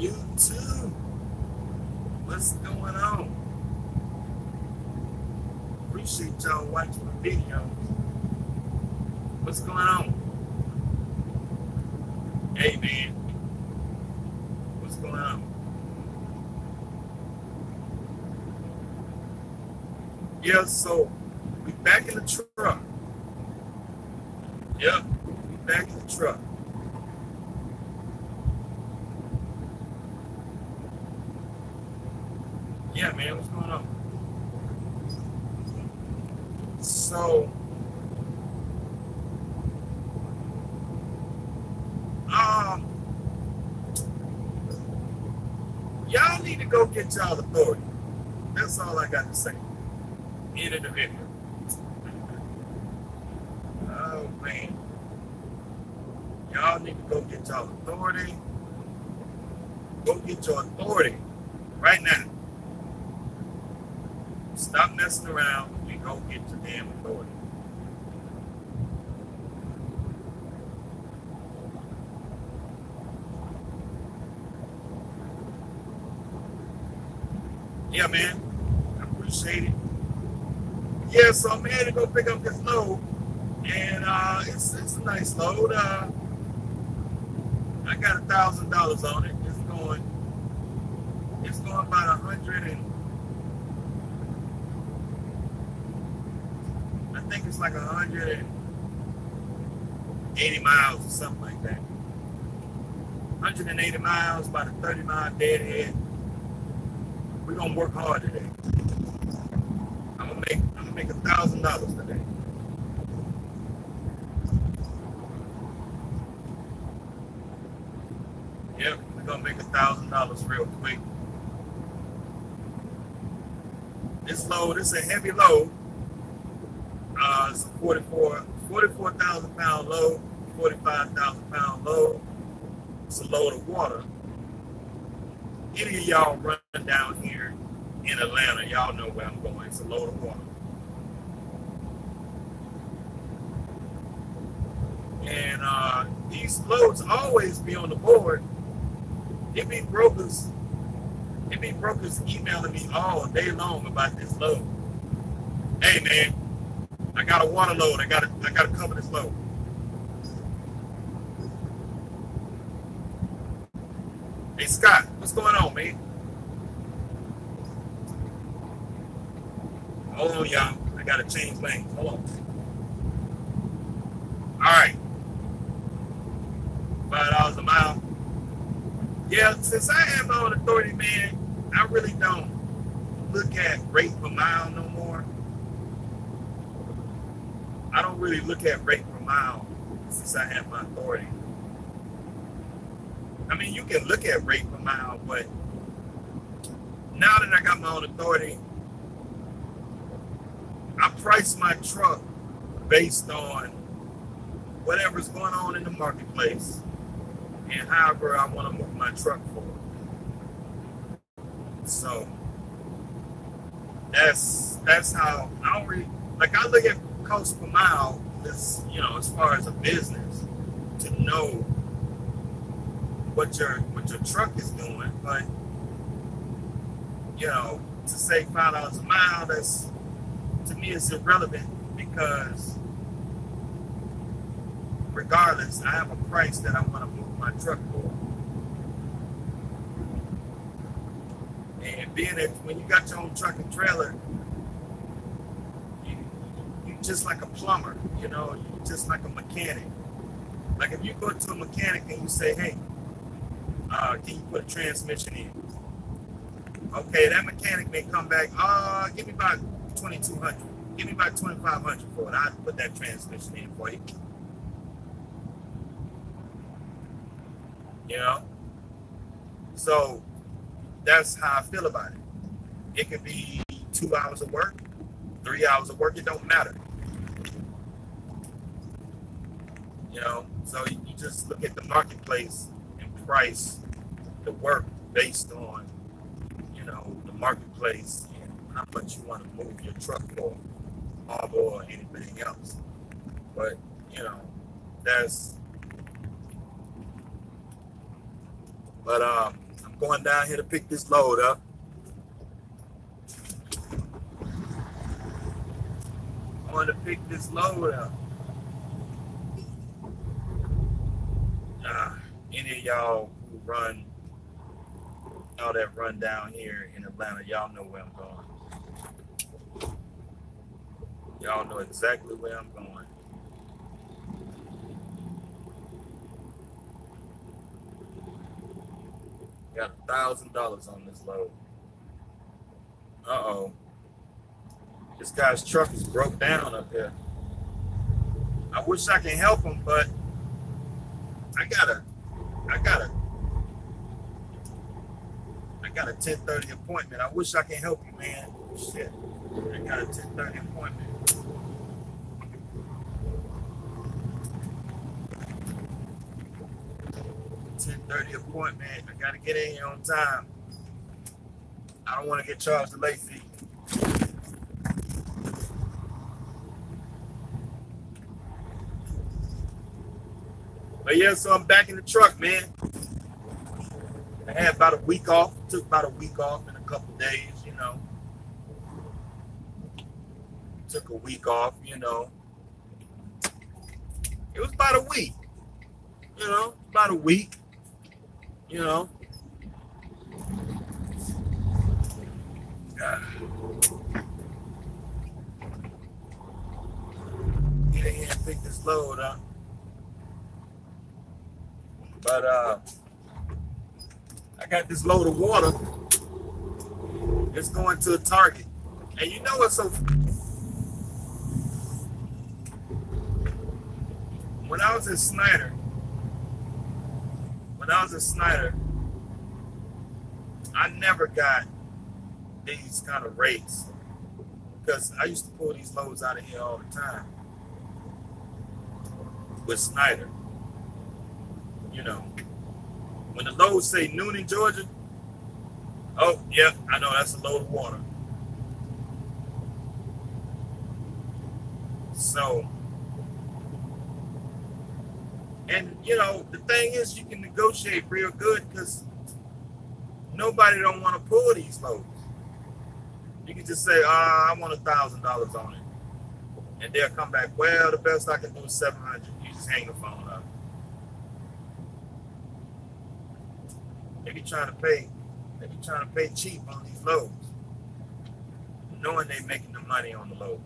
YouTube, what's going on? Appreciate y'all watching the video. What's going on? Hey man, what's going on? Yeah, so we back in the truck. Yep, we back in the truck. Yeah, man, what's going on? So, y'all need to go get y'all authority. That's all I got to say. End of the video. Oh man, y'all need to go get y'all authority. Go get your authority right now. Stop messing around and go get your damn authority. Yeah, man. I appreciate it. Yeah, so I'm here to go pick up this load. And it's a nice load. I got $1,000 on it. It's going about 100 and I think it's like 180 miles or something like that. 180 miles, about a 30-mile deadhead. We're gonna work hard today. I'm gonna make $1,000 today. Yep, we're gonna make $1,000 real quick. This load, it's a heavy load. It's a 44,000 pound load, 45,000 pound load. It's a load of water. Any of y'all run down here in Atlanta, y'all know where I'm going. It's a load of water. And these loads always be on the board. It be brokers emailing me all day long about this load. Hey man, I got a water load. I gotta cover this load. Hey Scott, what's going on, man? Hold on, y'all. I gotta change lanes. Hold on. Alright. $5 a mile. Yeah, since I have my own authority, man, I really don't look at rate per mile no more. I don't really look at rate per mile since I have my authority. I mean, you can look at rate per mile, but now that I got my own authority, I price my truck based on whatever's going on in the marketplace and however I want to move my truck forward. So that's how I don't really like. I look at cost per mile as as far as a business to know what your truck is doing, but to say $5 a mile, that's to me it's irrelevant because regardless, I have a price that I want to move my truck for. And being that when you got your own truck and trailer, you just like a plumber, you just like a mechanic. Like if you go to a mechanic and you say, hey, can you put a transmission in? Okay, that mechanic may come back, give me about $2,200. Give me about $2,500 for it. I'll put that transmission in for you. So that's how I feel about it. It could be 2 hours of work, 3 hours of work, it don't matter. So you just look at the marketplace and price the work based on, the marketplace and how much you want to move your truck for, or anything else. But, I'm going down here to pick this load up. I want to pick this load up. Any of y'all who run, all that run down here in Atlanta, y'all know where I'm going. Y'all know exactly where I'm going. Got $1,000 on this load. Uh-oh. This guy's truck is broke down up here. I wish I can help him, but I got a 10:30 appointment. I wish I can help you, man. Shit. I got a 10:30 appointment. I gotta get in here on time. I don't want to get charged a late fee. But yeah, so I'm back in the truck, man. I had about a week off. Took about a week off in a couple days, you know. Took a week off, you know. It was about a week. You know, about a week. You know. Get in here and pick this load up. But I got this load of water. It's going to a Target. And you know what's so when I was in Snyder, I never got these kind of rates because I used to pull these loads out of here all the time with Snyder. You know, when the loads say Noonan, Georgia, oh, yeah, I know that's a load of water. So, and, you know, the thing is you can negotiate real good because nobody don't want to pull these loads. You can just say, I want $1,000 on it. And they'll come back, well, the best I can do is $700. You just hang the phone up. They be trying to pay cheap on these loads, knowing they making the money on the load.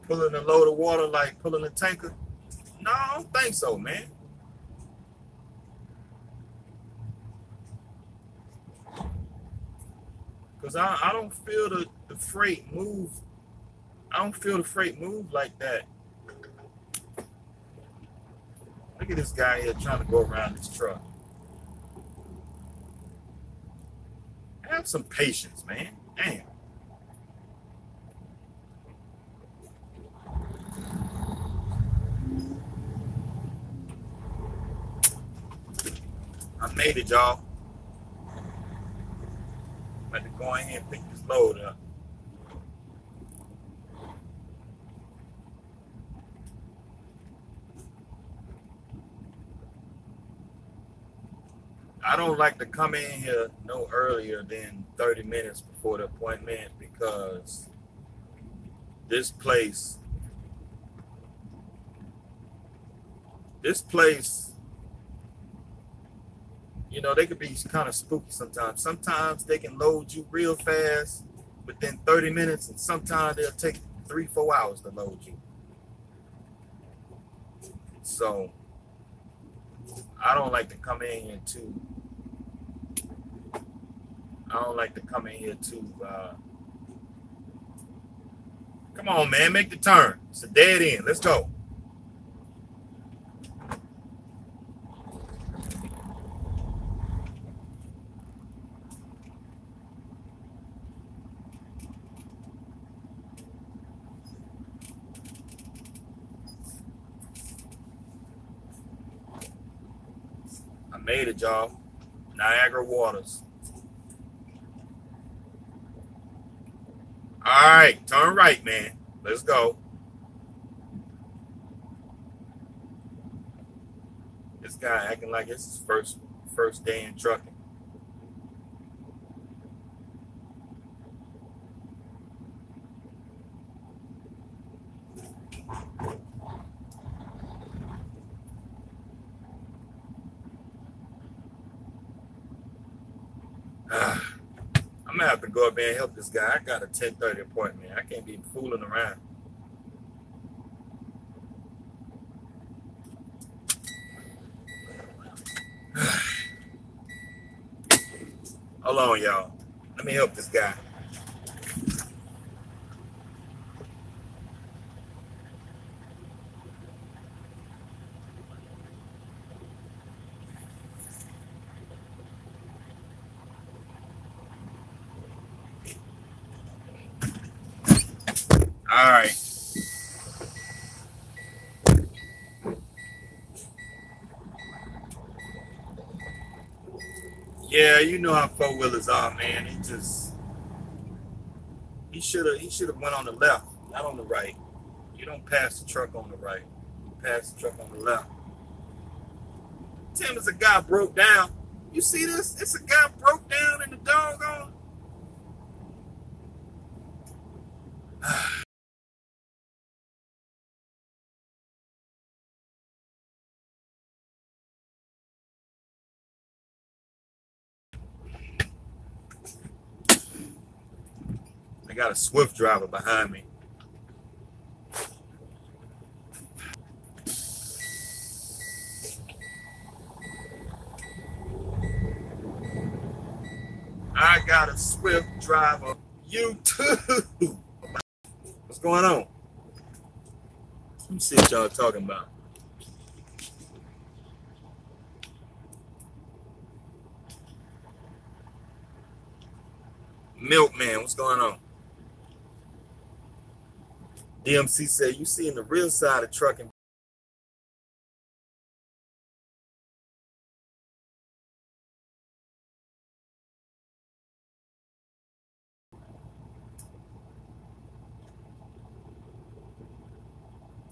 Pulling a load of water like pulling a tanker? No, I don't think so, man. Because I don't feel the freight move. I don't feel the freight move like that. Look at this guy here trying to go around this truck. Have some patience, man. Damn. I made it, y'all. I'm about to go in here and pick this load up. I don't like to come in here no earlier than 30 minutes before the appointment because this place, you know, they could be kind of spooky sometimes. Sometimes they can load you real fast within 30 minutes, and sometimes they'll take 3-4 hours to load you. So I don't like to come in here too. Come on, man, make the turn. It's a dead end. Let's go. I made it, y'all. Niagara Waters. All right, turn right, man. Let's go. This guy acting like it's his first day in trucking. I'm gonna have to go up there and help this guy. I got a 10:30 appointment. I can't be fooling around. Hold on, y'all. Let me help this guy. All right. Yeah, you know how four wheelers are, man. He should have went on the left, not on the right. You don't pass the truck on the right. You pass the truck on the left. Tim is a guy broke down. You see this? It's a guy broke down in the doggone. I got a Swift driver behind me. I got a Swift driver. You too. What's going on? Let me see what y'all talking about. Milkman, what's going on? DMC said, you seeing the real side of trucking.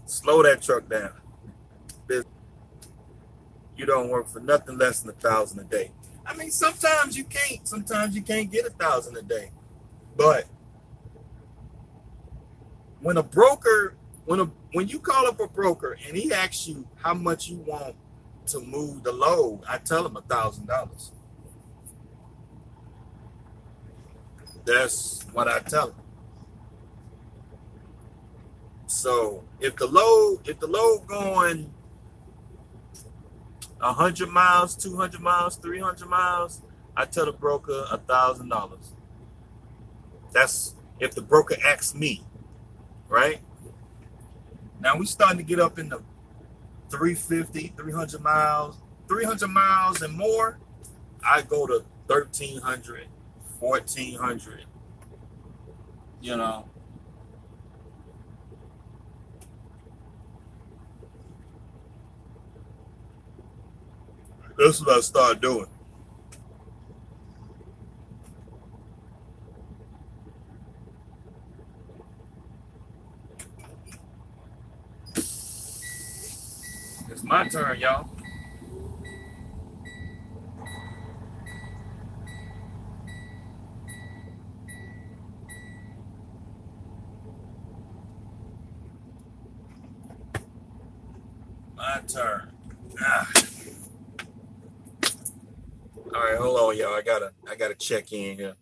Slow that truck down. You don't work for nothing less than 1,000 a day. I mean, sometimes you can't. Sometimes you can't get 1,000 a day. But when a broker, when you call up a broker and he asks you how much you want to move the load, I tell him $1,000. That's what I tell him. So if the load going 100 miles, 200 miles, 300 miles, I tell the broker $1,000. That's if the broker asks me, right? Now we starting to get up in the 350, 300 miles, 300 miles and more. I go to 1,300, 1,400. You know. That's what I start doing. It's my turn, y'all. My turn. Ah. All right, hold on, y'all. I gotta check in here.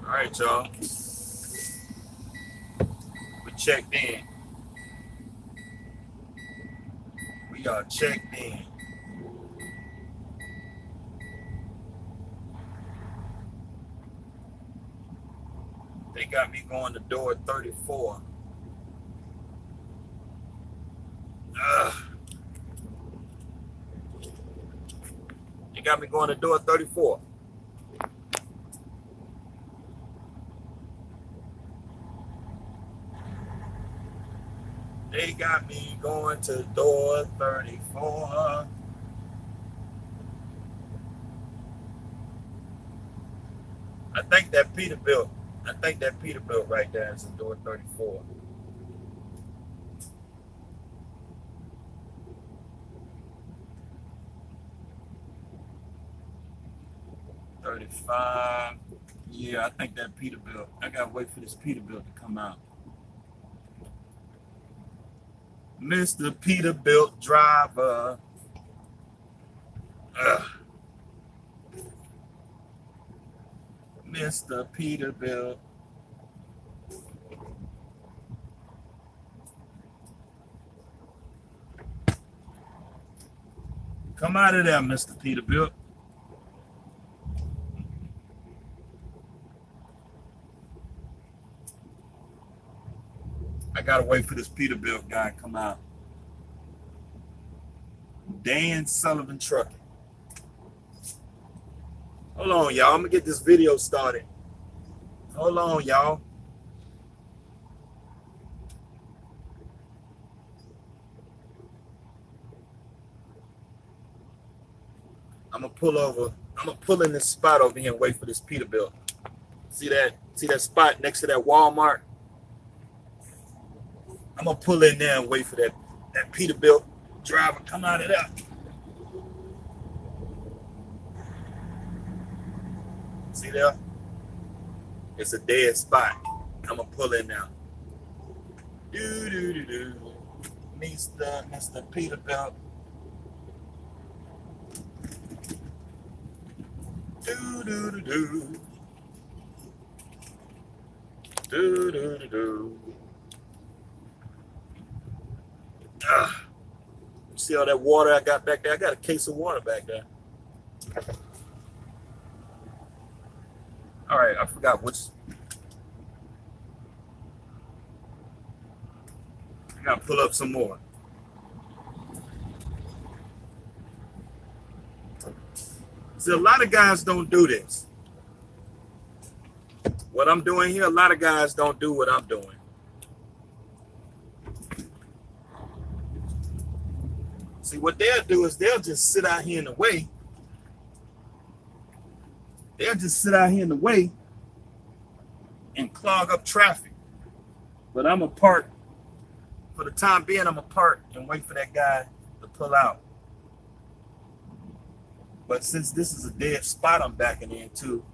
All right, y'all. We checked in. We are checked in. They got me going to door 34. They got me going to door 34. They got me going to door 34. I think that Peterbilt right there is in door 34. 35. Yeah, I think that Peterbilt. I gotta wait for this Peterbilt to come out. Mr. Peterbilt driver. Mr. Peterbilt. Come out of there, Mr. Peterbilt. I gotta wait for this Peterbilt guy to come out. Dan Sullivan Trucking. Hold on, y'all. I'm gonna get this video started. Hold on, y'all. I'm gonna pull over. I'm gonna pull in this spot over here and wait for this Peterbilt. See that? See that spot next to that Walmart? I'm gonna pull in there and wait for that Peterbilt driver come out of there. See there? It's a dead spot. I'm gonna pull in now. Mr. Peterbilt. See all that water I got back there? I got a case of water back there. All right, I forgot which. I gotta pull up some more. See, a lot of guys don't do this. What I'm doing here, a lot of guys don't do what I'm doing. See, what they'll do is they'll just sit out here in the way. They'll just sit out here in the way and clog up traffic. But I'm a park. For the time being, I'm a park and wait for that guy to pull out. But since this is a dead spot I'm backing into,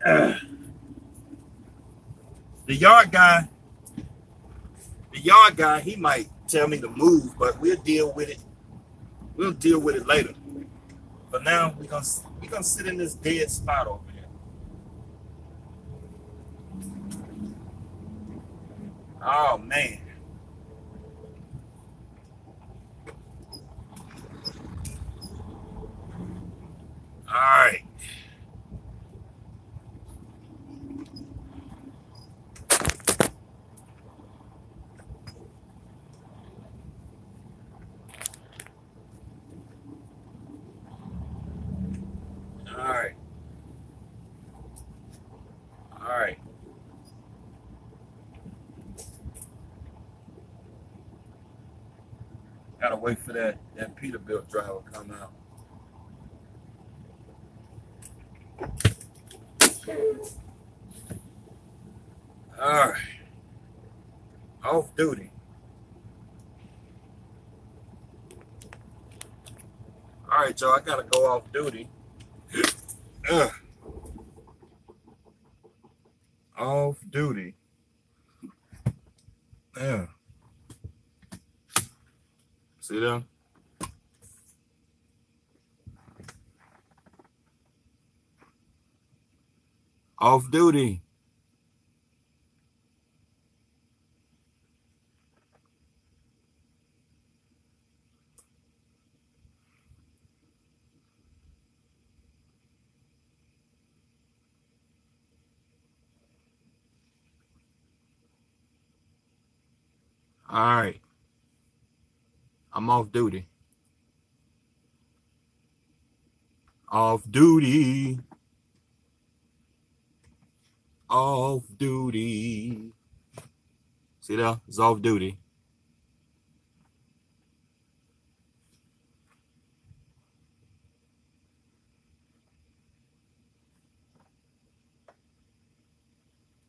the yard guy, he might tell me to move, but we'll deal with it. We'll deal with it later. But now we're gonna sit in this dead spot over here. Oh man. All right. All right. Gotta wait for that Peterbilt driver to come out. All right. Off duty. All right, y'all. I gotta go off duty. Off duty. Yeah. See them? Off duty. All right. I'm off duty. Off duty. Off duty. See that? It's off duty.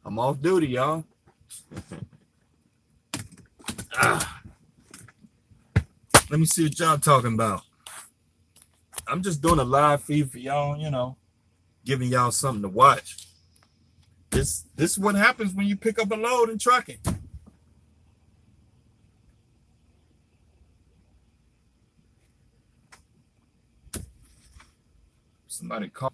I'm off duty, y'all. Let me see what y'all talking about. I'm just doing a live feed for y'all, you know, giving y'all something to watch. This is what happens when you pick up a load in trucking. Somebody call.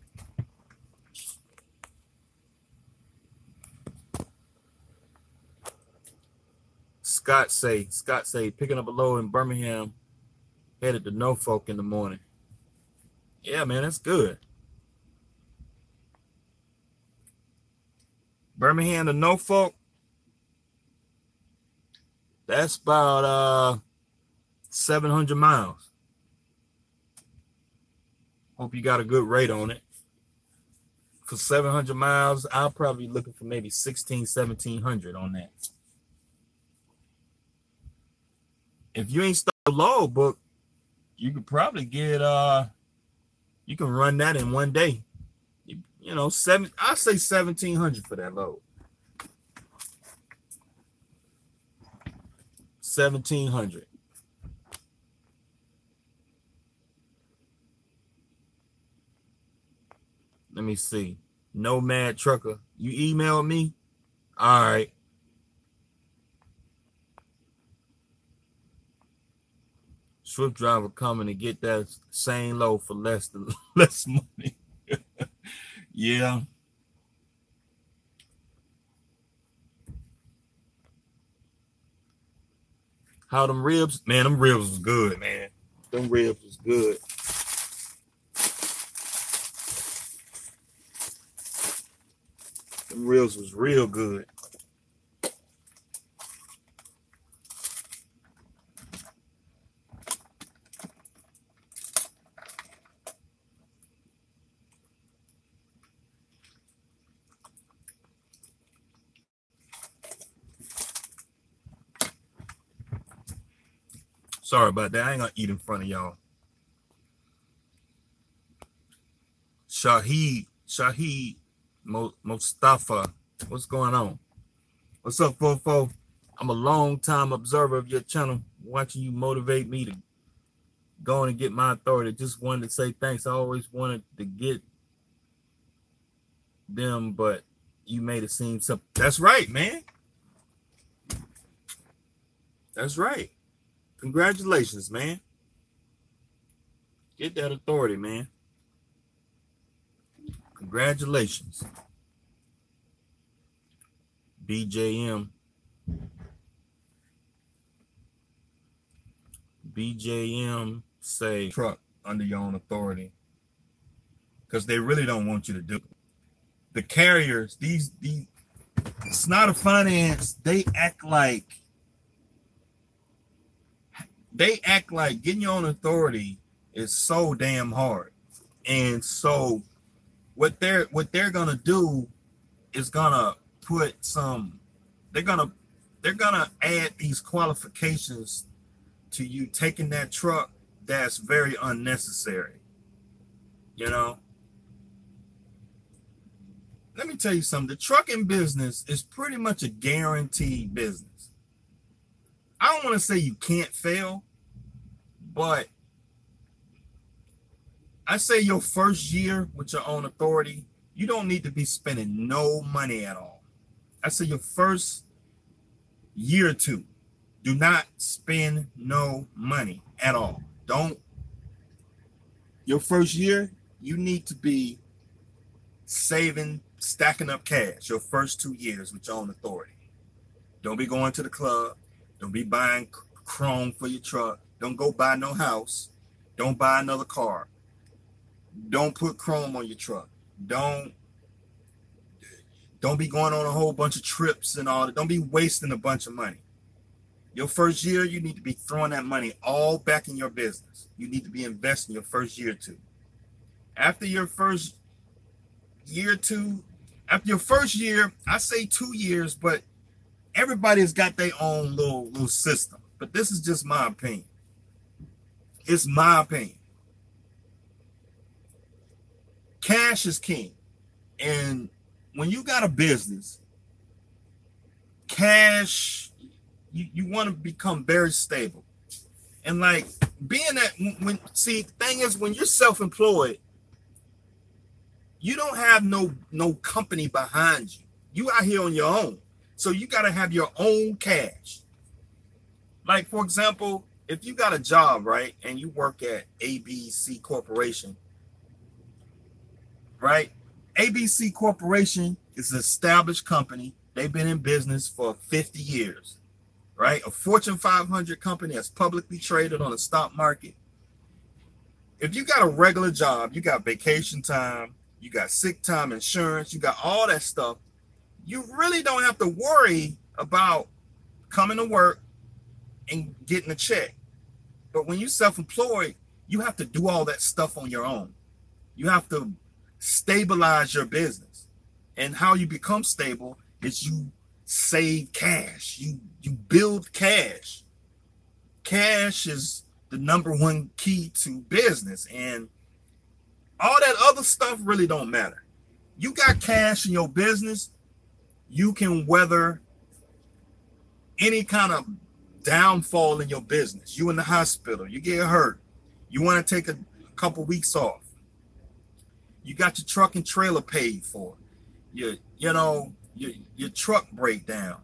Scott say picking up a load in Birmingham, headed to Norfolk in the morning. Yeah, man, that's good. Birmingham to Norfolk, that's about 700 miles. Hope you got a good rate on it. For 700 miles, I'll probably be looking for maybe 1700 on that. If you ain't started a load book, you could probably get you can run that in one day. You know, I say 1700 for that load. 1700. Let me see. Nomad Trucker, you emailed me? All right. Swift driver coming to get that same load for less money. Yeah. How them ribs? Man, them ribs was good, man. Them ribs was good. Them ribs was real good. Sorry about that. I ain't gonna eat in front of y'all. Shahid Mustafa, what's going on? What's up, Fofo? I'm a long time observer of your channel, watching you motivate me to go on and get my authority. Just wanted to say thanks. I always wanted to get them, but you made it seem simple. That's right, man. That's right. Congratulations, man. Get that authority, man. Congratulations. BJM say truck under your own authority, because they really don't want you to do it. The carriers, these it's not a finance. They act like getting your own authority is so damn hard. And so what they're gonna do is gonna put some, they're gonna add these qualifications to you taking that truck that's very unnecessary. You know, let me tell you something. The trucking business is pretty much a guaranteed business. I don't want to say you can't fail, but I say your first year with your own authority, you don't need to be spending no money at all. I say your first year or two, do not spend no money at all. Your first year, you need to be saving stacking up cash your first 2 years with your own authority. Don't be going to the club. Don't be buying chrome for your truck. Don't go buy no house. Don't buy another car. Don't put chrome on your truck. Don't be going on a whole bunch of trips and all that. Don't be wasting a bunch of money. Your first year, you need to be throwing that money all back in your business. You need to be investing your first year or two. After your first year or two, after your first year, I say 2 years, but everybody's got their own little system. But this is just my opinion. It's my opinion. Cash is king. And when you got a business, cash, you want to become very stable. And like being that, the thing is, when you're self-employed, you don't have no company behind you. You out here on your own. So you got to have your own cash. Like, for example, if you got a job, right, and you work at ABC Corporation, right? ABC Corporation is an established company. They've been in business for 50 years, right? A Fortune 500 company that's publicly traded on the stock market. If you got a regular job, you got vacation time, you got sick time insurance, you got all that stuff, you really don't have to worry about coming to work and getting a check. But when you're self-employed, you have to do all that stuff on your own. You have to stabilize your business. And how you become stable is you save cash. You build cash. Cash is the number one key to business. And all that other stuff really don't matter. You got cash in your business, you can weather any kind of downfall in your business. You in the hospital, you get hurt, you want to take a couple weeks off. You got your truck and trailer paid for. Your truck breakdown.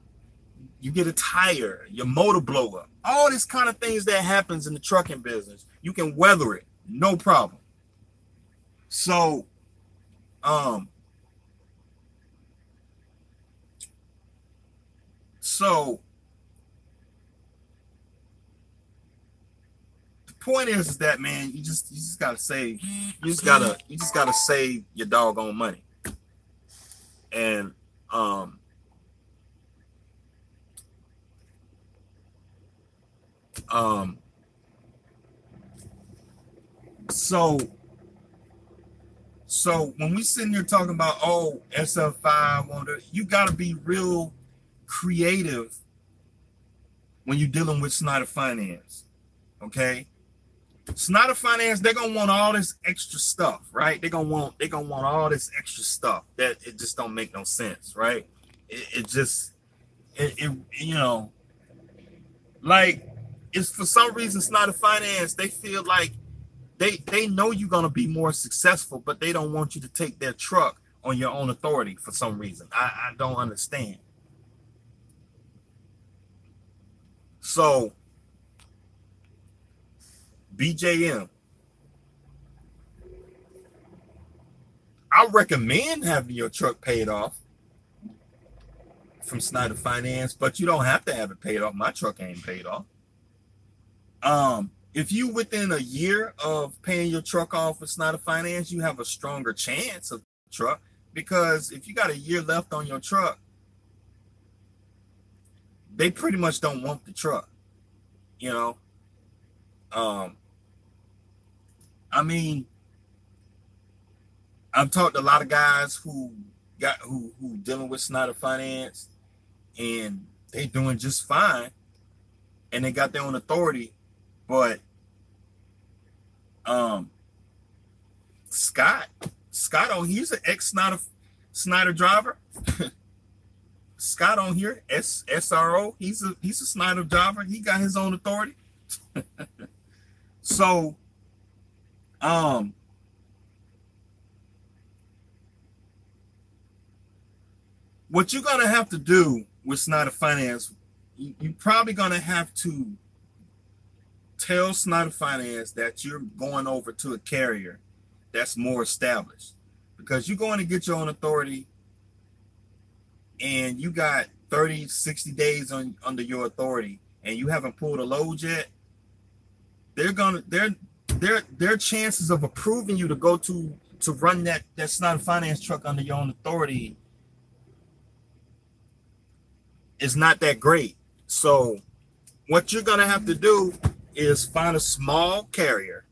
You get a tire, your motor blow up. All these kind of things that happens in the trucking business, you can weather it, no problem. So, the point is that, man, you just gotta save. You just gotta save your doggone money. And so when we sitting here talking about SF5, you gotta be real creative when you're dealing with Snyder Finance. Okay, Snyder Finance, they're gonna want all this extra stuff, right? They're gonna want all this extra stuff that it just don't make no sense, right? It like, it's for some reason Snyder Finance, they feel like they know you're gonna be more successful, but they don't want you to take their truck on your own authority for some reason. I don't understand. So BJM, I recommend having your truck paid off from Snyder Finance, but you don't have to have it paid off. My truck ain't paid off. If you within a year of paying your truck off with Snyder Finance, you have a stronger chance of the truck, because if you got a year left on your truck, they pretty much don't want the truck, I mean, I've talked to a lot of guys who dealing with Snyder Finance, and they doing just fine, and they got their own authority. But Scott, he's an ex Snyder driver. Scott on here, SRO, he's a Snyder driver. He got his own authority. So what you're gonna have to do with Snyder Finance, you're probably gonna have to tell Snyder Finance that you're going over to a carrier that's more established, because you're going to get your own authority and you got 30, 60 days under your authority, and you haven't pulled a load yet, their chances of approving you to go to run that's not a finance truck under your own authority is not that great. So what you're gonna have to do is find a small carrier,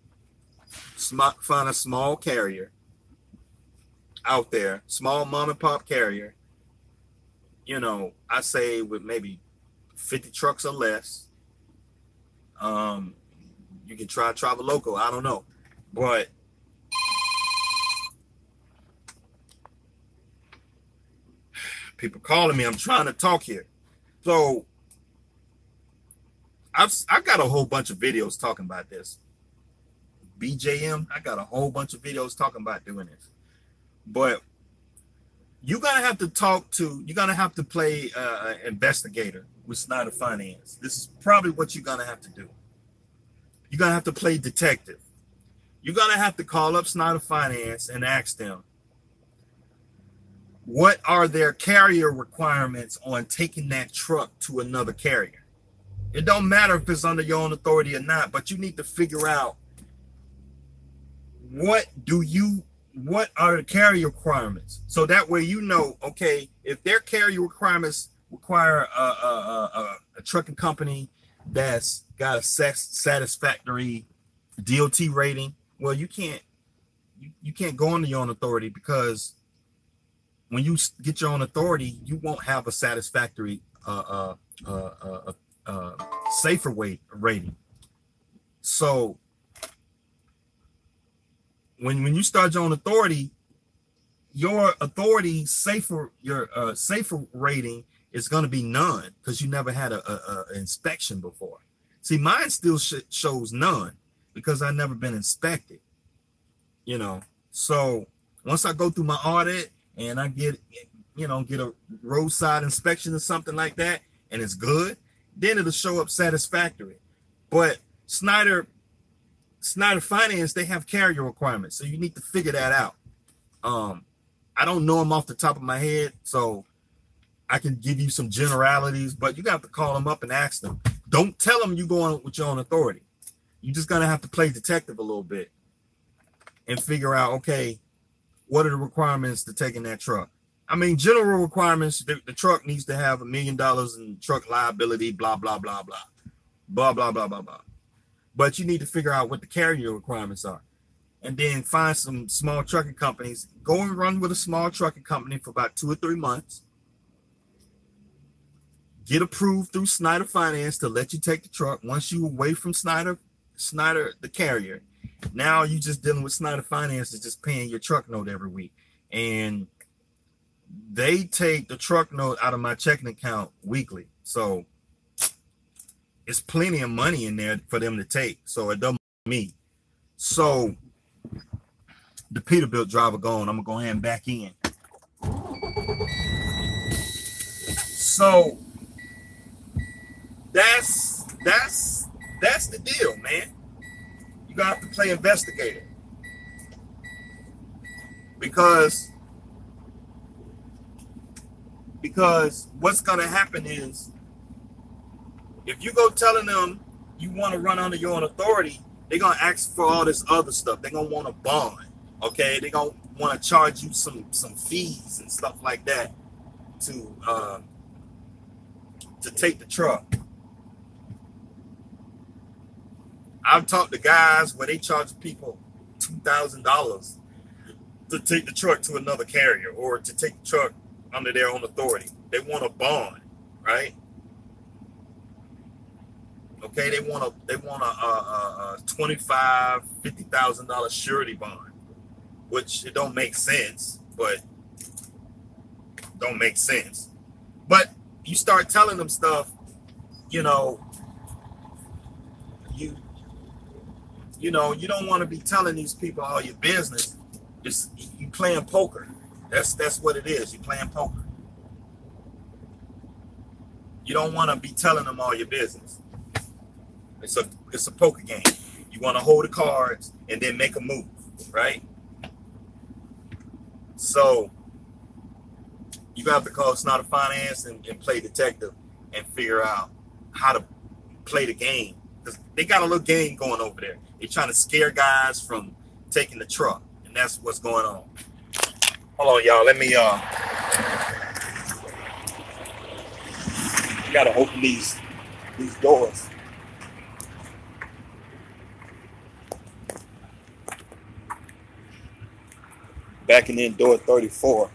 out there, small mom and pop carrier. You know, I say with maybe 50 trucks or less. You can try Travel Local. I don't know, but people calling me. I'm trying to talk here. So I've got a whole bunch of videos talking about this. BJM, I got a whole bunch of videos talking about doing this. But you're gonna have to play investigator with Snyder Finance. This is probably what you're gonna have to do. You're gonna have to play detective. You're gonna have to call up Snyder Finance and ask them, what are their carrier requirements on taking that truck to another carrier? It don't matter if it's under your own authority or not, but you need to figure out what are the carrier requirements, so that way you know, okay, if their carrier requirements require a trucking company that's got a satisfactory DOT rating, well, you can't go under your own authority, because when you get your own authority, you won't have a satisfactory safer rating. So when you start your own authority, your authority safer rating is going to be none, because you never had a inspection before. See, mine still shows none because I've never been inspected. You know, so once I go through my audit and I get a roadside inspection or something like that, and it's good, then it'll show up satisfactory. But Snyder Finance, they have carrier requirements, so you need to figure that out. I don't know them off the top of my head, so I can give you some generalities, but you got to call them up and ask them. Don't tell them you're going with your own authority. You're just going to have to play detective a little bit and figure out, okay, what are the requirements to taking that truck? I mean, general requirements, the truck needs to have $1 million in truck liability, blah, blah, blah, blah, blah, blah, blah, blah, blah. But you need to figure out what the carrier requirements are. And then find some small trucking companies. Go and run with a small trucking company for about 2 or 3 months. Get approved through Snyder Finance to let you take the truck. Once you away from Snyder, the carrier, now you just dealing with Snyder Finance, is just paying your truck note every week. And they take the truck note out of my checking account weekly. So it's plenty of money in there for them to take. So it doesn't me. So the Peterbilt driver gone. I'm gonna go ahead and back in. So that's the deal, man. You gotta have to play investigator, because what's gonna happen is, if you go telling them you want to run under your own authority, they're gonna ask for all this other stuff. They're gonna want a bond, okay? They're gonna want to charge you some fees and stuff like that to take the truck. I've talked to guys where they charge people $2,000 to take the truck to another carrier, or to take the truck under their own authority. They want a bond, right? Okay, they want a $25,000, $50,000 surety bond, which it don't make sense, but But you start telling them stuff, you don't want to be telling these people all your business. You playing poker. That's what it is. You playing poker. You don't want to be telling them all your business. It's a poker game. You want to hold the cards and then make a move, right? So You got to call Snyder Finance and play detective and figure out how to play the game. Because they got a little game going over there. They're trying to scare guys from taking the truck. And that's what's going on. Hold on, y'all. Let me, got to open these doors. Backing in door 34.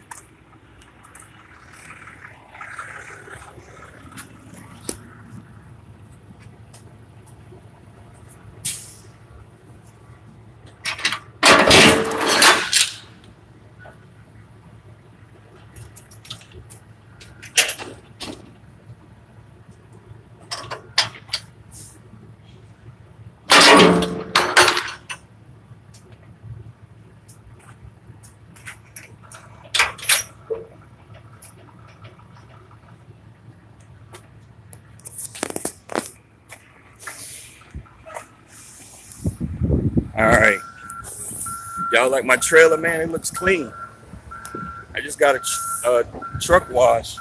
All right. Y'all like my trailer, man? It looks clean. I just got a truck wash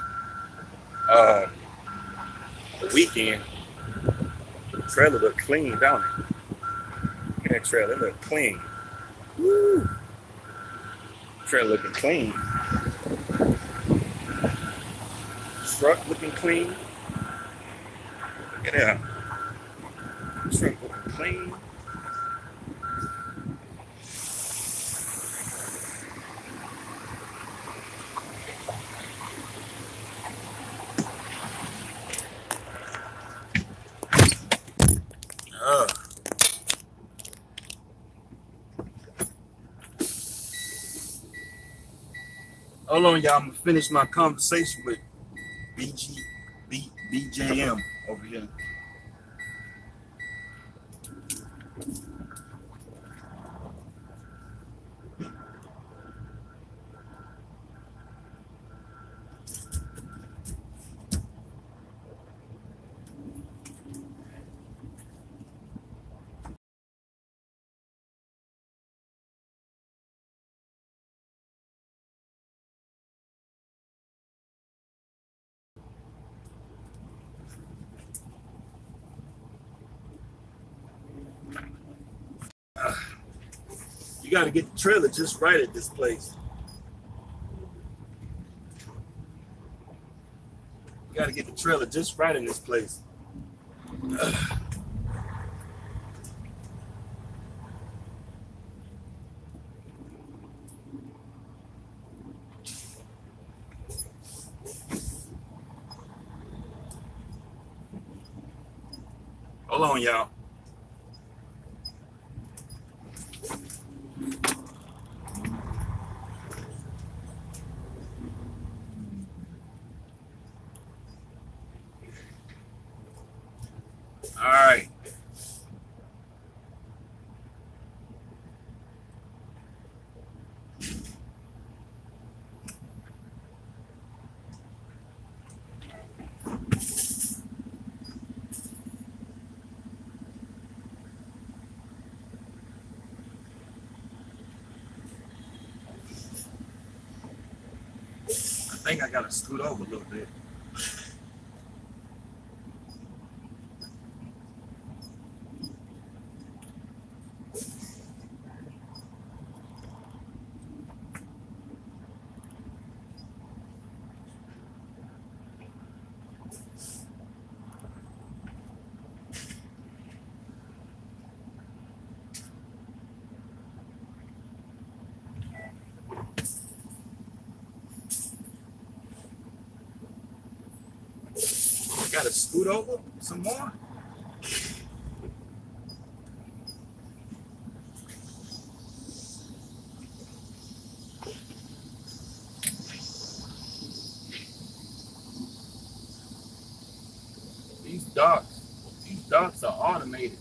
the weekend. The trailer look clean, don't it? Look at that trailer. It look clean. Woo. Trailer looking clean. Truck looking clean. Look at that. Truck looking clean. Hold on, y'all. I'm gonna finish my conversation with BJM over here. You got to get the trailer just right at this place. You got to get the trailer just right in this place. Hold on, y'all. All right. I think I gotta scoot over a little bit. Gotta scoot over some more. These docks are automated.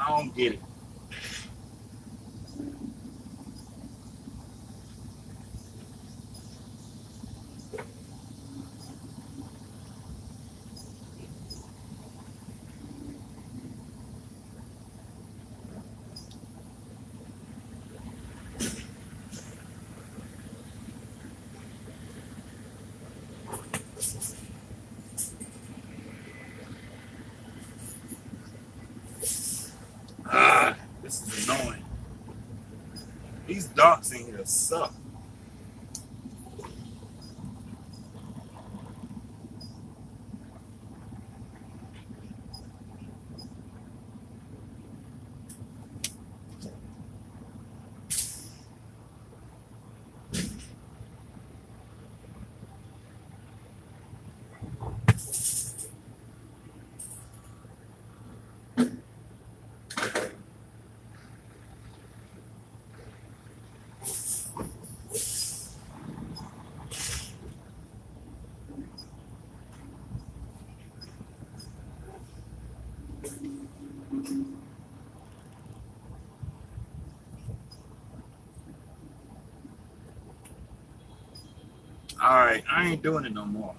I don't get it. This is annoying. These docks in here suck. All right, I ain't doing it no more.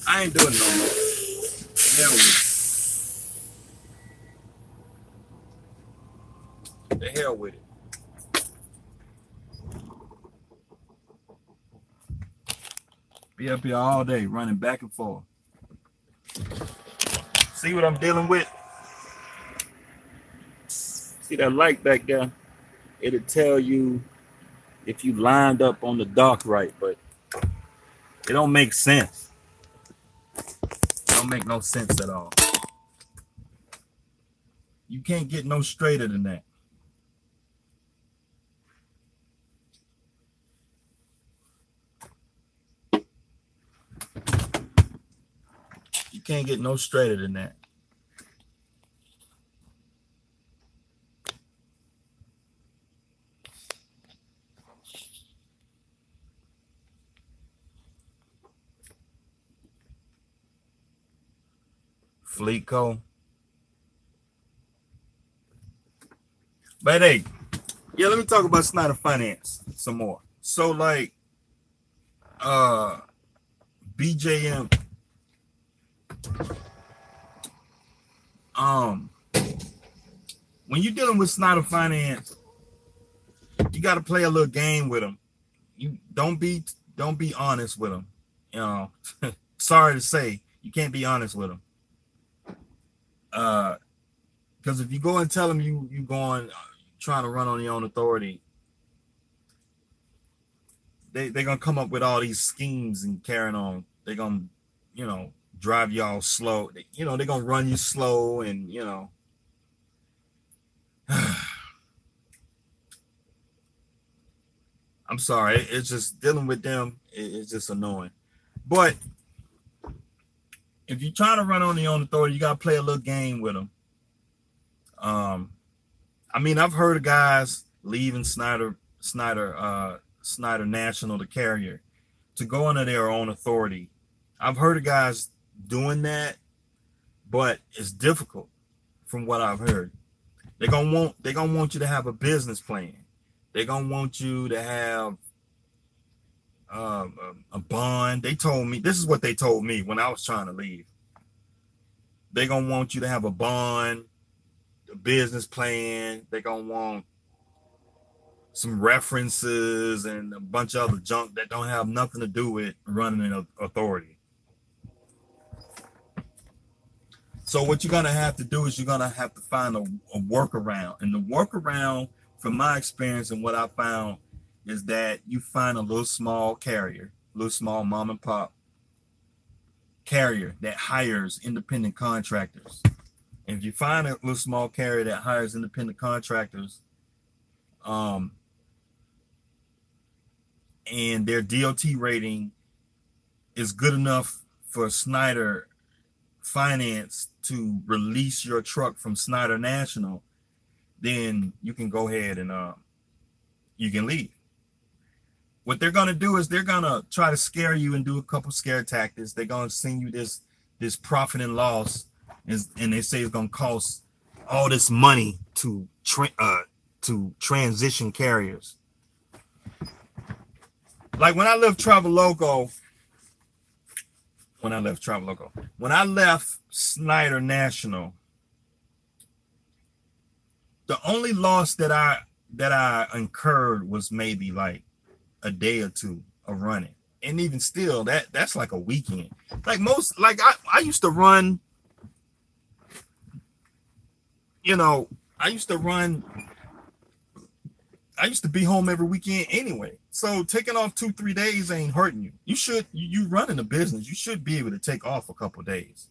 I ain't doing it no more. Hell with it. The hell with it. Be up here all day running back and forth. See what I'm dealing with? See that light back there? It'll tell you if you lined up on the dock right, but it don't make sense. It don't make no sense at all. You can't get no straighter than that. You can't get no straighter than that. Fleetco. But hey, yeah, let me talk about Snyder Finance some more. So like BJM when you're dealing with Snyder Finance, you got to play a little game with them. You don't be honest with them. You know, sorry to say, you can't be honest with them. Because if you go and tell them you going trying to run on your own authority, they're gonna come up with all these schemes and carrying on. They're gonna, drive y'all slow. They're gonna run you slow, and I'm sorry. It's just dealing with them. It's just annoying. But if you're trying to run on your own authority, you gotta play a little game with them. I mean, I've heard of guys leaving Snyder National, the carrier, to go under their own authority. I've heard of guys doing that, but it's difficult from what I've heard. They're gonna want you to have a business plan. They're gonna want you to have a bond. They told me, this is what they told me when I was trying to leave. They're gonna want you to have a bond, a business plan. They're gonna want some references and a bunch of other junk that don't have nothing to do with running an authority. So what you're gonna have to do is you're gonna have to find a workaround. And the workaround, from my experience and what I found, is that you find a little small carrier, little small mom and pop carrier that hires independent contractors. And if you find a little small carrier that hires independent contractors, and their DOT rating is good enough for Snyder Finance to release your truck from Snyder National, then you can go ahead and you can leave. What they're gonna do is they're gonna try to scare you and do a couple scare tactics. They're gonna send you this profit and loss, and they say it's gonna cost all this money to transition carriers. Like when I left Traveloco, when I left Snyder National, the only loss that I incurred was maybe like a day or two of running. And even still, that's like a weekend. Like I used to run, you know, I used to be home every weekend anyway. So taking off 2-3 days ain't hurting you. You running a business, you should be able to take off a couple of days.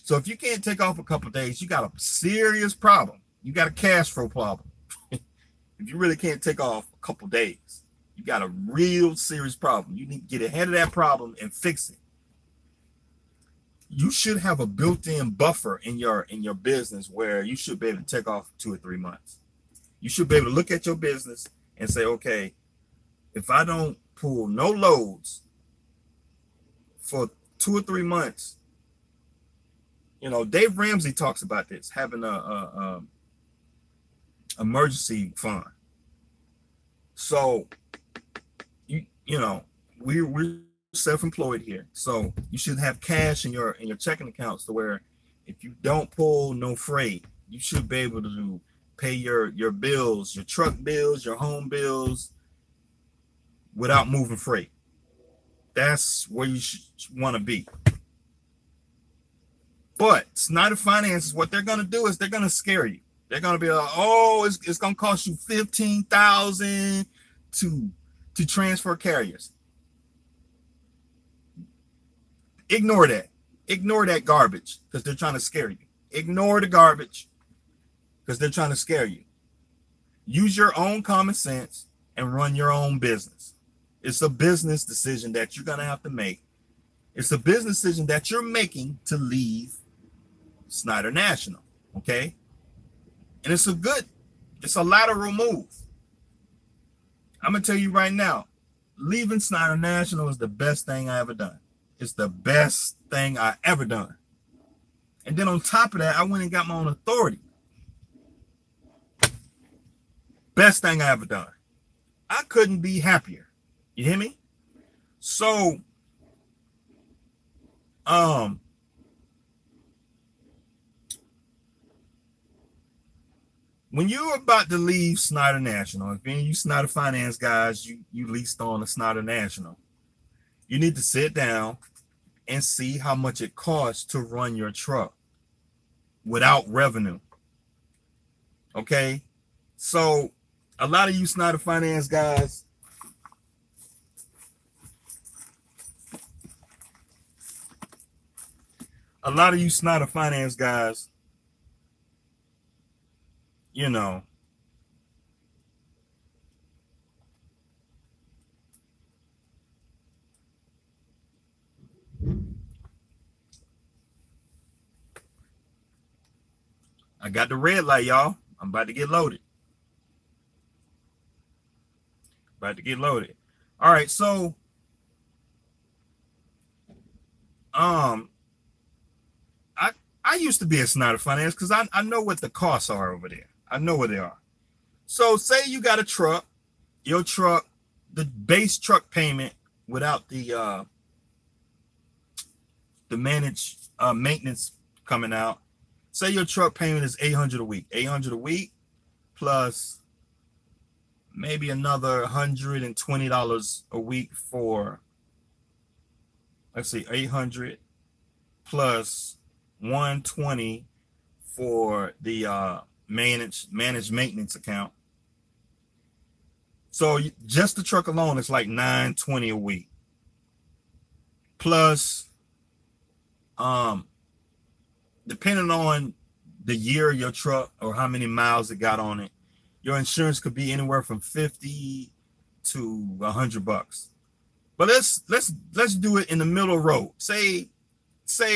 So if you can't take off a couple of days, you got a serious problem. You got a cash flow problem. If you really can't take off a couple of days, you got a real serious problem. You need to get ahead of that problem and fix it. You should have a built-in buffer in your business where you should be able to take off 2 or 3 months. You should be able to look at your business and say, okay, if I don't pull no loads for 2 or 3 months, you know, Dave Ramsey talks about this, having a emergency fund. So, you know, we're self-employed here, so you should have cash in your checking accounts to where if you don't pull no freight, you should be able to pay your bills, your truck bills, your home bills without moving freight. That's where you should want to be. But Snyder Finance, what they're going to do is they're going to scare you. They're going to be like, oh, it's going to cost you $15,000 to transfer carriers. Ignore that. Ignore that garbage because they're trying to scare you. Ignore the garbage because they're trying to scare you. Use your own common sense and run your own business. It's a business decision that you're going to have to make. It's a business decision that you're making to leave Snyder National, okay? And it's a lateral move. I'm going to tell you right now, leaving Snyder National is the best thing I ever done. It's the best thing I ever done. And then on top of that, I went and got my own authority. Best thing I ever done. I couldn't be happier. You hear me? So, when you're about to leave Snyder National, if any of you Snyder Finance guys, you leased on a Snyder National, you need to sit down and see how much it costs to run your truck without revenue. Okay? So a lot of you Snyder Finance guys, you know, I got the red light, y'all. I'm about to get loaded. All right, so I used to be a Snyder Finance because I know what the costs are over there. I know what they are. So say you got a truck, your truck, the base truck payment without the managed maintenance coming out. Say your truck payment is $800 a week. $800 a week plus maybe another $120 a week for, let's see, 800 plus 120 for the managed maintenance account. So just the truck alone is like $920 a week. Plus, depending on the year of your truck or how many miles it got on it, your insurance could be anywhere from $50 to $100. But let's do it in the middle road. Say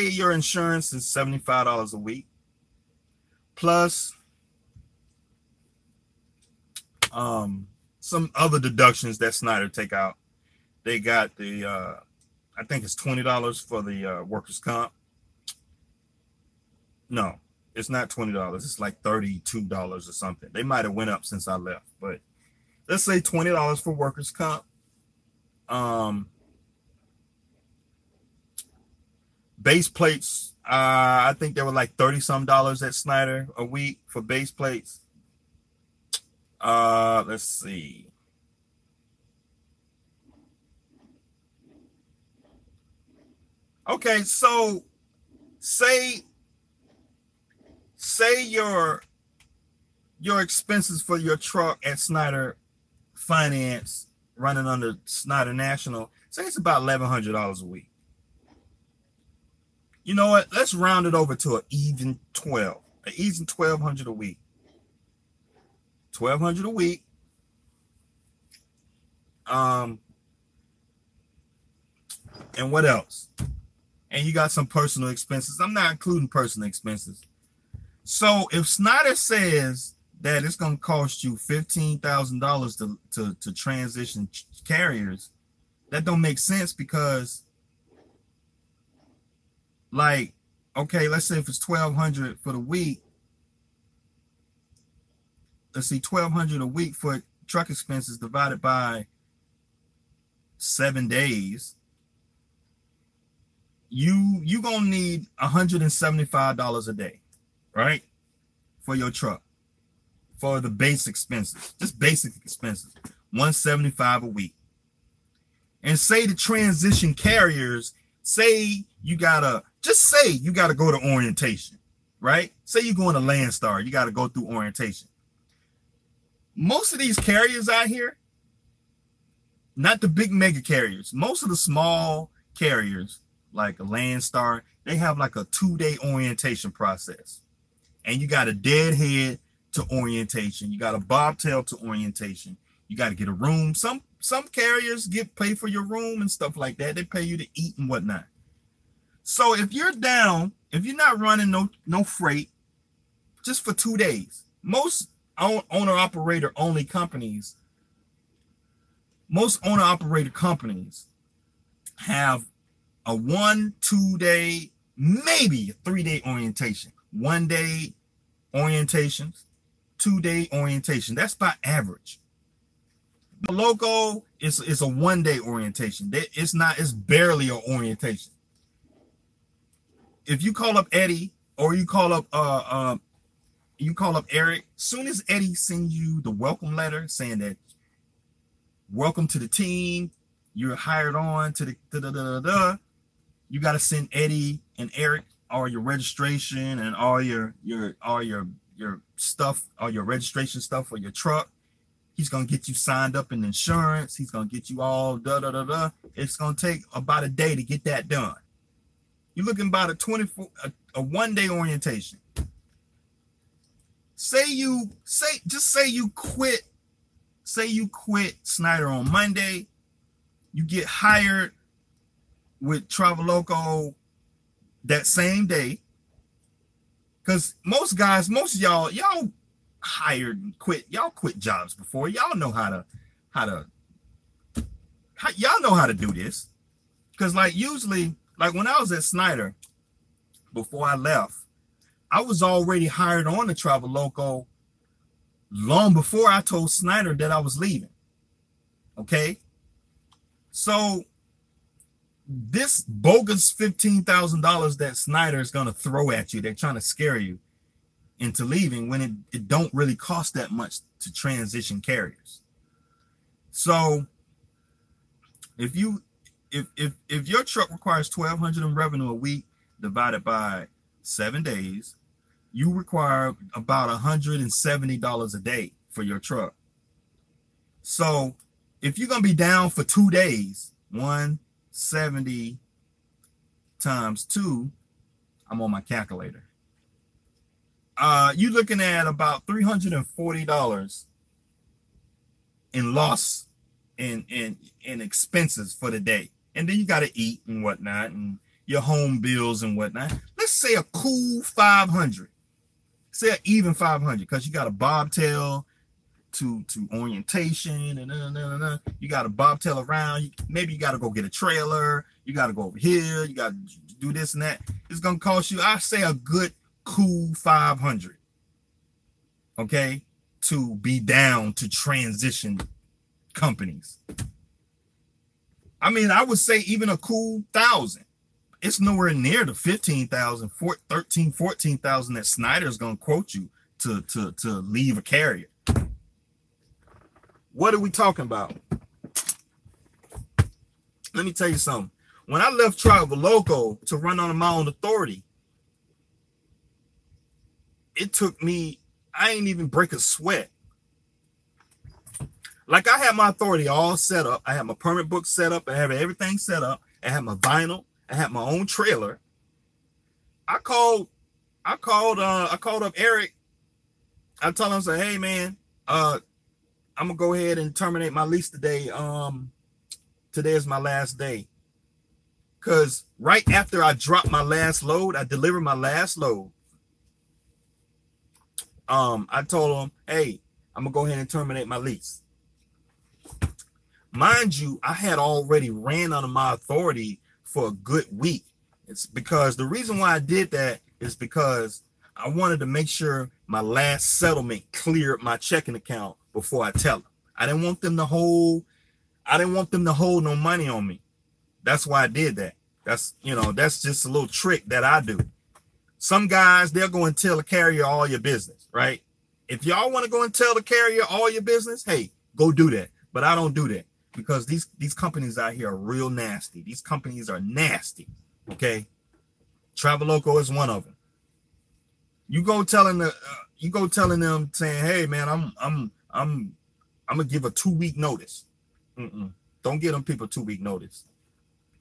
your insurance is $75 a week plus some other deductions that Snyder take out. They got the I think it's $20 for the workers' comp. No, it's not $20. It's like $32 or something. They might have went up since I left, but let's say $20 for workers' comp. Base plates, I think they were like $30-some at Snyder a week for base plates. Let's see. Okay, so say your expenses for your truck at Snyder Finance running under Snyder National, say it's about $1,100 a week. You know what? Let's round it over to an even 12. An even $1,200 a week. $1,200 a week. And what else? And you got some personal expenses. I'm not including personal expenses. So if Snyder says that it's going to cost you $15,000 to transition carriers, that don't make sense because, like, okay, let's say if it's $1,200 for the week. Let's see, $1,200 a week for truck expenses divided by 7 days. You gonna need $175 a day, right? For your truck. For the base expenses, just basic expenses, $175 a week. And say the transition carriers, say you gotta go to orientation, right? Say you're going to Landstar, you gotta go through orientation. Most of these carriers out here, not the big mega carriers, most of the small carriers like a Landstar, they have like a 2-day orientation process. And you got a deadhead to orientation. You got a bobtail to orientation. You got to get a room. Some carriers pay for your room and stuff like that. They pay you to eat and whatnot. So if you're down, if you're not running no freight, just for 2 days, most owner-operator companies have a 1-2 day, maybe a 3-day orientation. 1 day orientations, 2-day orientation. That's by average. The logo is a 1-day orientation. It's barely an orientation. If you call up Eddie or you call up Eric, soon as Eddie sends you the welcome letter saying that welcome to the team, you're hired on to the you got to send Eddie and Eric all your registration and all your stuff, all your registration stuff for your truck. He's gonna get you signed up in insurance. He's gonna get you all It's gonna take about a day to get that done. You're looking about a 1-day orientation. Say you quit Snyder on Monday. You get hired with Traveloco that same day, because most of y'all hired and quit. Y'all quit jobs before. Y'all know how to do this. Because usually when I was at Snyder before I left, I was already hired on the Traveloco long before I told Snyder that I was leaving. Okay, so this bogus $15,000 that Snyder is going to throw at you, they're trying to scare you into leaving when it don't really cost that much to transition carriers. So if your truck requires $1,200 in revenue a week divided by 7 days, you require about $170 a day for your truck. So if you're going to be down for 2 days, 170 times 2, I'm on my calculator. You're looking at about $340 in loss in expenses for the day. And then you got to eat and whatnot and your home bills and whatnot. Let's say a cool 500. Say an even 500, because you got a bobtail to orientation and you got a bobtail around. Maybe you got to go get a trailer. You got to go over here. You got to do this and that. It's going to cost you, I say, a good cool 500. Okay, to be down to transition companies. I mean, I would say even a cool 1,000. It's nowhere near the 15,000, 13, 14,000 that Snyder's going to quote you to leave a carrier. What are we talking about? Let me tell you something. when I left Travel Loco to run on my own authority, it took me, I ain't even break a sweat. Like I had my authority all set up. I had my permit book set up. I have everything set up. I had my vinyl. I had my own trailer. I called up Eric. I told him, I said, hey man, I'm gonna go ahead and terminate my lease today. Today is my last day. Cause right after I dropped my last load, I delivered my last load. I told him, hey, I'm gonna go ahead and terminate my lease. Mind you, I had already ran under my authority for a good week. It's because the reason why I did that is because I wanted to make sure my last settlement cleared my checking account before I tell them. I didn't want them to hold no money on me. That's why I did that. That's just a little trick that I do. Some guys, they'll go and tell the carrier all your business, right? If y'all want to go and tell the carrier all your business, hey, go do that. But I don't do that because these companies out here are real nasty. These companies are nasty, okay? Travel Loco is one of them. You go telling them saying, hey man, I'm gonna give a 2-week notice. Don't give them people 2-week notice.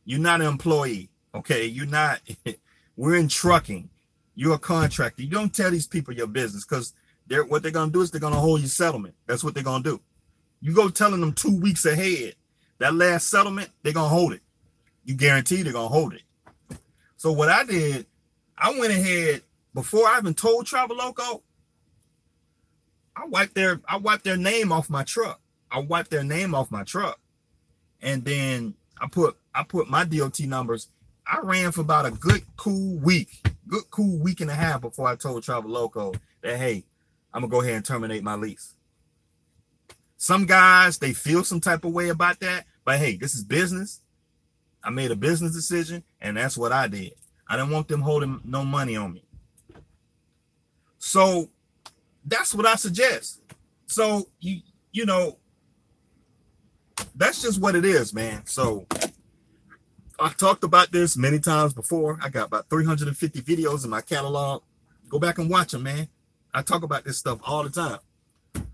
You're not an employee, okay? You're not. We're in trucking. You're a contractor. You don't tell these people your business because what they're gonna do is they're gonna hold your settlement. That's what they're gonna do. You go telling them 2 weeks ahead that last settlement, they're gonna hold it. You guarantee they're gonna hold it. So what I did, I went ahead before I even told Travel Loco. I wiped their name off my truck. And then I put my DOT numbers. I ran for about a good cool week and a half before I told Travel Loco that, hey, I'm gonna go ahead and terminate my lease. Some guys, they feel some type of way about that, but hey, this is business. I made a business decision, and that's what I did. I didn't want them holding no money on me. So that's what I suggest. So you know, that's just what it is, man. So I've talked about this many times before. I got about 350 videos in my catalog. Go back and watch them, man. I talk about this stuff all the time.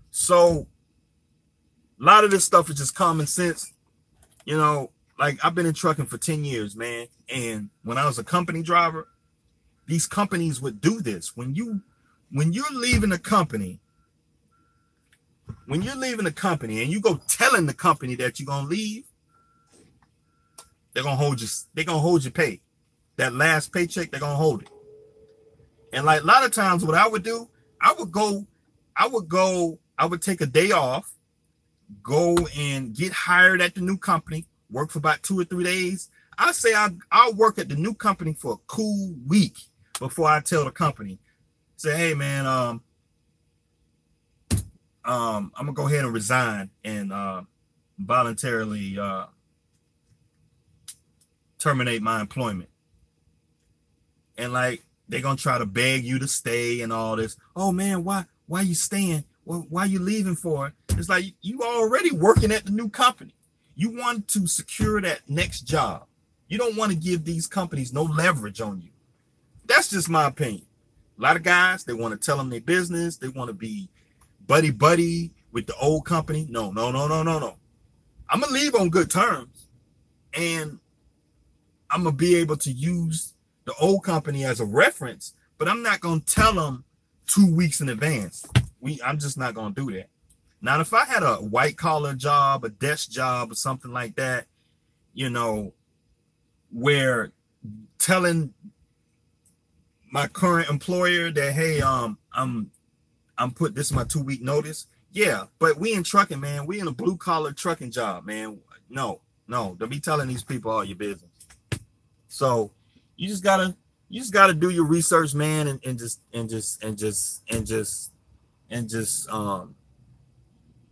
So a lot of this stuff is just common sense. You know, like I've been in trucking for 10 years, man. And when I was a company driver, these companies would do this. When you're leaving a company, and you go telling the company that you're gonna leave, they're gonna hold your pay. That last paycheck, they're gonna hold it. And like a lot of times what I would do, I would take a day off, go and get hired at the new company, work for about 2 or 3 days. I say I'll work at the new company for a cool week before I tell the company, say, hey man, I'm gonna go ahead and resign and voluntarily terminate my employment. And like they're gonna try to beg you to stay and all this. Oh man, why you staying? Why you leaving for? It's like you already working at the new company. You want to secure that next job. You don't want to give these companies no leverage on you. That's just my opinion. A lot of guys, they want to tell them their business. They want to be buddy with the old company. No. I'm gonna leave on good terms, and I'm gonna be able to use the old company as a reference, but I'm not gonna tell them 2 weeks in advance. I'm just not gonna do that. Now, if I had a white collar job, a desk job, or something like that, you know, where telling my current employer that, hey, I'm put this in my 2 week notice. Yeah, but we in trucking, man. We in a blue collar trucking job, man. No, don't be telling these people all your business. So you just gotta do your research, man, and just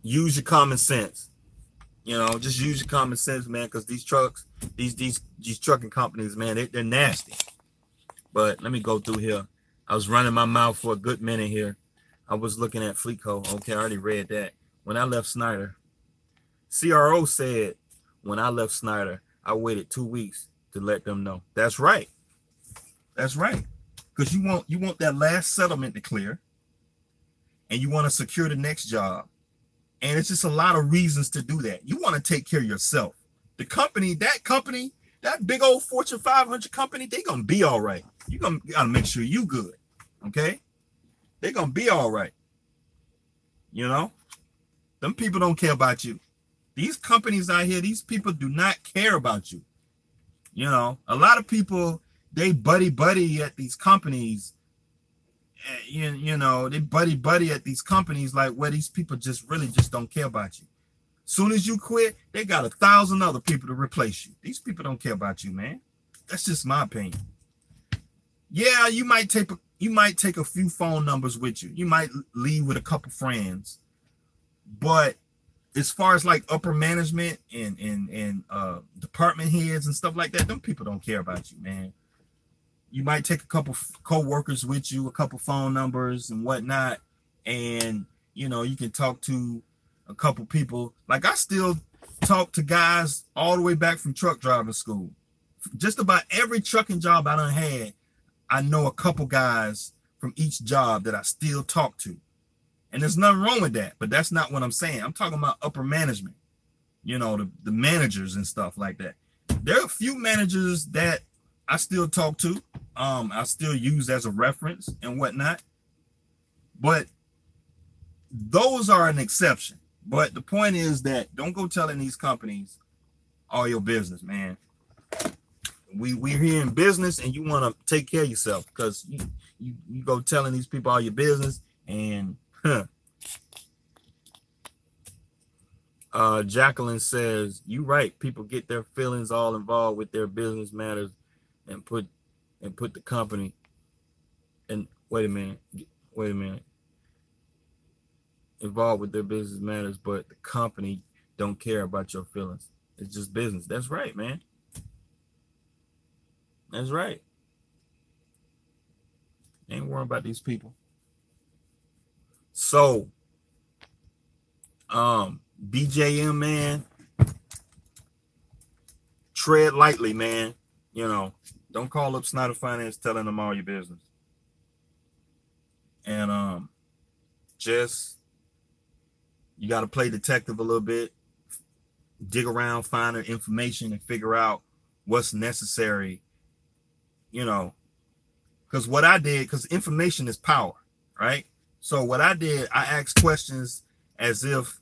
use your common sense. You know, just use your common sense, man, because these trucks, these trucking companies, man, they're nasty. But let me go through here. I was running my mouth for a good minute here. I was looking at Fleetco. Okay, I already read that. When I left Snyder, CRO said, when I left Snyder, I waited 2 weeks to let them know. That's right. That's right. Because you want that last settlement to clear, and you want to secure the next job. And it's just a lot of reasons to do that. You want to take care of yourself. The company, that big old Fortune 500 company, they're going to be all right. You got to make sure you good. Okay? They're going to be all right. You know? Them people don't care about you. These companies out here, these people do not care about you. You know, a lot of people, they buddy at these companies. You know, they buddy at these companies like where these people just really just don't care about you. Soon as you quit, they got 1,000 other people to replace you. These people don't care about you, man. That's just my opinion. Yeah, you might take a few phone numbers with you. You might leave with a couple friends. But as far as like upper management and department heads and stuff like that, them people don't care about you, man. You might take a couple co-workers with you, a couple phone numbers and whatnot. And, you know, you can talk to a couple people. Like I still talk to guys all the way back from truck driving school. Just about every trucking job I done had, I know a couple guys from each job that I still talk to. And there's nothing wrong with that, but that's not what I'm saying. I'm talking about upper management, you know, the managers and stuff like that. There are a few managers that I still talk to. I still use as a reference and whatnot. But those are an exception. But the point is that don't go telling these companies all your business, man. We're here in business, and you want to take care of yourself, because you go telling these people all your business, and Jacqueline says, you right, people get their feelings all involved with their business matters and put the company, and wait a minute, involved with their business matters, but the company don't care about your feelings. It's just business. That's right, man. That's right. Ain't worrying about these people. So, BJM, man, tread lightly, man. You know, don't call up Snyder Finance telling them all your business. And just, you got to play detective a little bit, dig around, find their information, and figure out what's necessary, you know, because what I did, because information is power, right? So what I did, I asked questions as if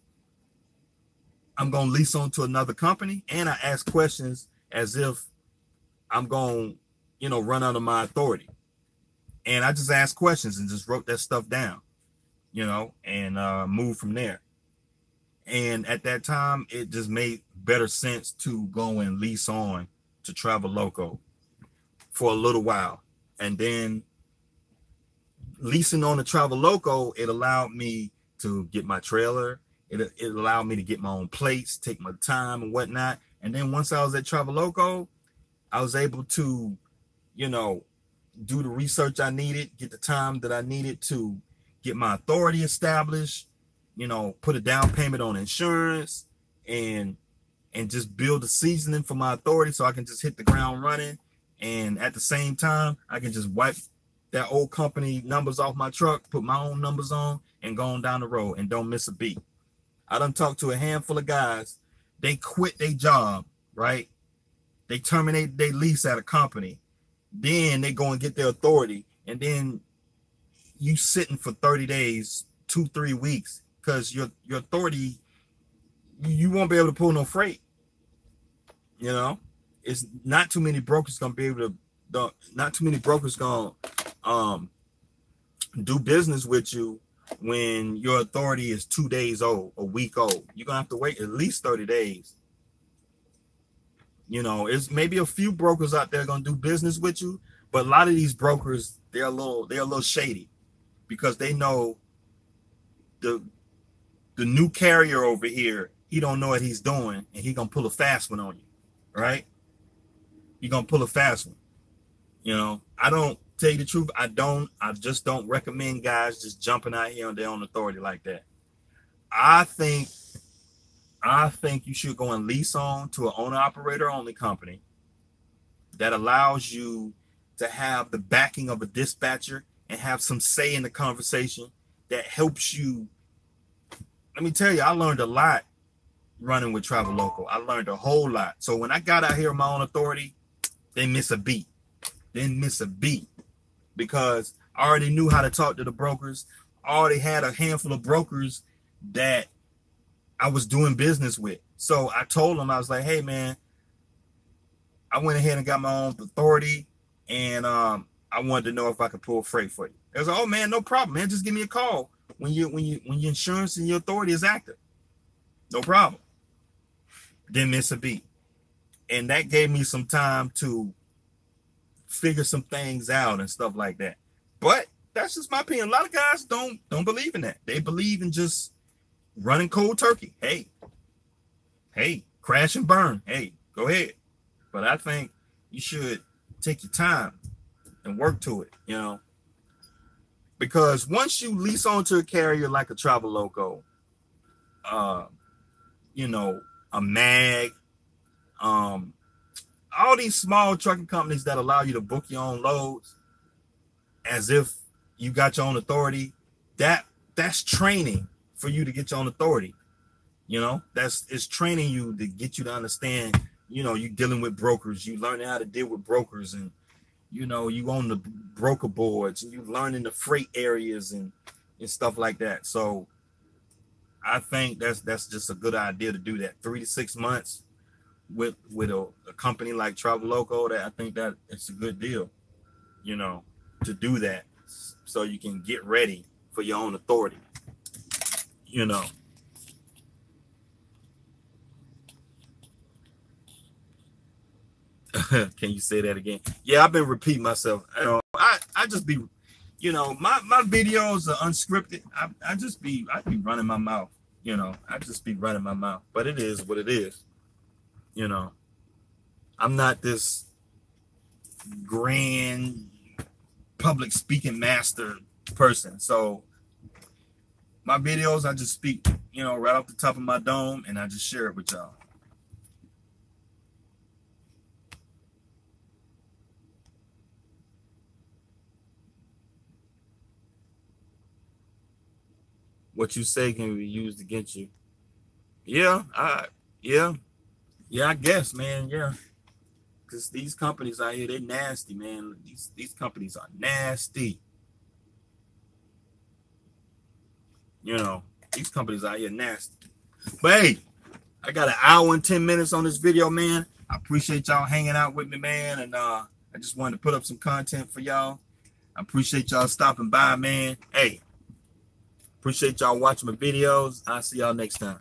I'm going to lease on to another company, and I asked questions as if I'm going, you know, run under my authority. And I just asked questions and just wrote that stuff down, you know, and moved from there. And at that time, it just made better sense to go and lease on to Travel Loco for a little while. And then leasing on the Travel Loco, it allowed me to get my trailer. It allowed me to get my own plates, take my time and whatnot. And then once I was at Travel Loco, I was able to, you know, do the research I needed, get the time that I needed to get my authority established, you know, put a down payment on insurance, and just build a seasoning for my authority so I can just hit the ground running. And at the same time, I can just wipe that old company numbers off my truck, put my own numbers on, and go on down the road and don't miss a beat. I done talked to a handful of guys. They quit their job, right? They terminate their lease at a company. Then they go and get their authority. And then you sitting for 30 days, 2-3 weeks, because your authority, you won't be able to pull no freight. You know, it's not too many brokers gonna be able to, not too many brokers gonna do business with you when your authority is 2 days old, a week old. You're gonna have to wait at least 30 days. You know, it's maybe a few brokers out there gonna do business with you, but a lot of these brokers, they're a little shady, because they know the new carrier over here, he don't know what he's doing, and he gonna pull a fast one on you, right? He gonna pull a fast one. You know, I don't, tell you the truth, I just don't recommend guys just jumping out here on their own authority like that. I think you should go and lease on to an owner operator only company, that allows you to have the backing of a dispatcher and have some say in the conversation, that helps you. Let me tell you, I learned a lot running with Travel Local. I learned a whole lot. So when I got out here on my own authority, didn't miss a beat. Didn't miss a beat, because I already knew how to talk to the brokers. I already had a handful of brokers that I was doing business with. So I told them, I was like, hey, man, I went ahead and got my own authority, and I wanted to know if I could pull freight for you. They was like, oh, man, no problem, man. Just give me a call when your insurance and your authority is active. No problem. Didn't miss a beat. And that gave me some time to figure some things out and stuff like that. But that's just my opinion. A lot of guys don't believe in that. They believe in just running cold turkey. Hey, crash and burn. Hey, go ahead. But I think you should take your time and work to it, you know. Because once you lease onto a carrier like a Travel Local, you know, a MAG, all these small trucking companies that allow you to book your own loads as if you got your own authority, that's training for you to get your own authority. You know, it's training you to get you to understand, you know, you dealing with brokers, you learning how to deal with brokers, and, you know, you on the broker boards, and you learning the freight areas and stuff like that. So I think that's just a good idea to do that. 3 to 6 months with a company like Travel Local. That I think that it's a good deal, you know, to do that, so you can get ready for your own authority, you know. Can you say that again? Yeah, I've been repeating myself. You know, I just be, you know, my videos are unscripted. I be running my mouth, you know. I just be running my mouth. But it is what it is, you know. I'm not this grand public speaking master person. So my videos, I just speak, you know, right off the top of my dome, and I just share it with y'all. What you say can be used against you. Yeah, I guess, man. Yeah, because these companies out here, they're nasty, man. These companies are nasty. You know, these companies out here nasty. But hey, I got an hour and 10 minutes on this video, man. I appreciate y'all hanging out with me, man. And I just wanted to put up some content for y'all. I appreciate y'all stopping by, man. Hey, appreciate y'all watching my videos. I'll see y'all next time.